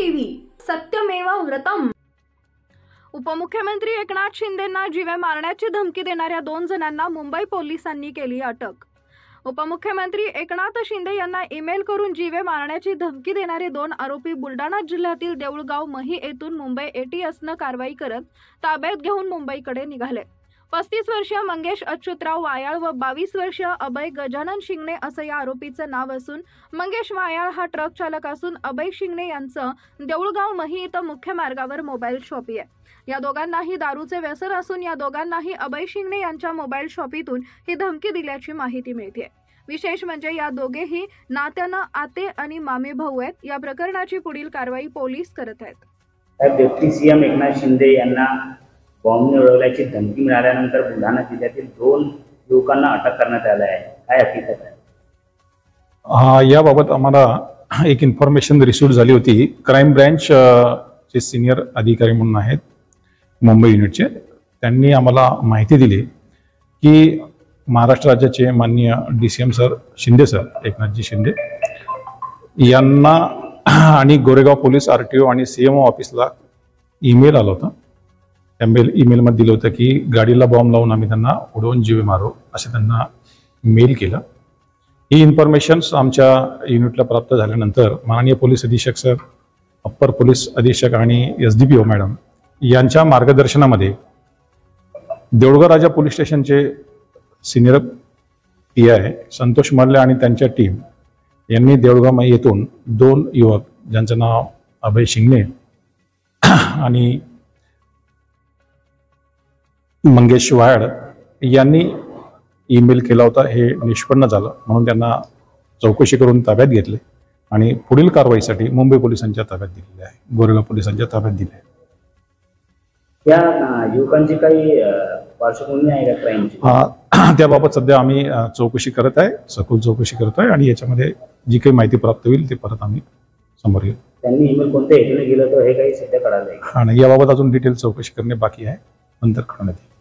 TV सत्यमेव व्रतम। उपमुख्यमंत्री एकनाथ शिंदेंना जीवे मारण्याची धमकी देणाऱ्या 2 जणांना मुंबई पोलिसांनी केली अटक। उपमुख्यमंत्री एकनाथ शिंदे यांना ईमेल करून जीवे मारण्याची धमकी देणारे 2 आरोपी बुलढाणा जिल्ह्यातील देऊळगाव मही येथून मुंबई एटीएसनं कारवाई करत ताब्यात घेऊन मुंबईकडे निघाले। 35 वर्षीय मंगेश अच्युतराव वायाळ व 22 वर्षीय अभय गजानन शिंगणे असं या आरोपीचं नाव असून मंगेश वायाळ हा ट्रक चालक असून अभय शिंगणे यांचं देऊळगाव मही इथं मुख्य मार्गावर मोबाईल शॉप आहे। या दोघांनाही दारूचे व्यसन असून या दोघांनाही अभय शिंगणे यांच्या मोबाईल शॉपीतून ही धमकी दिल्याची माहिती मिळते। विशेष म्हणजे या दोघेही नात्यानं आते आणि मामे भाऊ आहेत। या प्रकरणाची पुढील कारवाई पोलीस करत आहेत। डेप्युटी सीएम एकनाथ शिंदे यांना बॉम्बने उडवल्याची धमकी मिळाल्यानंतर बुलढाणा जिल्ह्यातील 2 युवकांना अटक करण्यात आली आहे। काय हकीकत आहे? याबाबत आम्हाला एक इन्फॉर्मेशन रिसीव्ह झाली होती। क्राईम ब्रँच चे सिनियर अधिकारी म्हणून आहेत मुंबई युनिटचे, त्यांनी आम्हाला माहिती दिली की महाराष्ट्र राज्याचे माननीय DCM सर शिंदे सर एकनाथजी शिंदे यांना आणि गोरेगाव पोलीस RTO आणि CMO ऑफिसला ईमेल आला होता। ईमेलमध्ये दिलं होतं की गाडीला बॉम्ब लावून आम्ही त्यांना उडवून जीवे मारू असे त्यांना मेल केलं। ही इन्फॉर्मेशन्स आमच्या युनिटला प्राप्त झाल्यानंतर माननीय पोलीस अधीक्षक सर, अप्पर पोलीस अधीक्षक आणि SDPO मॅडम यांच्या मार्गदर्शनामध्ये देऊळगाव राजा पोलीस स्टेशनचे सिनियर PI संतोष मल्ले आणि त्यांच्या टीम यांनी देऊळगाव येथून 2 युवक ज्यांचं नाव अभय शिंगणे आणि मंगेश वायाळ यांनी ईमेल केला होता। हे निष्पन्न झालं म्हणून त्यांना चौकशी करून ताब्यात घेतले आणि पुढील कारवाईसाठी मुंबई पोलिसांच्या ताब्यात दिलेले आहे, गोरेगाव पोलिसांच्या ताब्यात दिले आहे। या युवकांची काही पार्श्वभूमी आहे का क्राईमची? त्याबाबत सध्या आम्ही चौकशी करत आहे, सखोल चौकशी करत आहे आणि याच्यामध्ये जी काही माहिती प्राप्त होईल ते परत आम्ही समोर येऊ। त्यांनी ईमेल कोणत्या हेतूने केलं तर हे काही सध्या कळालं आहे? नाही, याबाबत अजून डिटेल चौकशी करणे बाकी आहे, नंतर कळवण्यात येईल।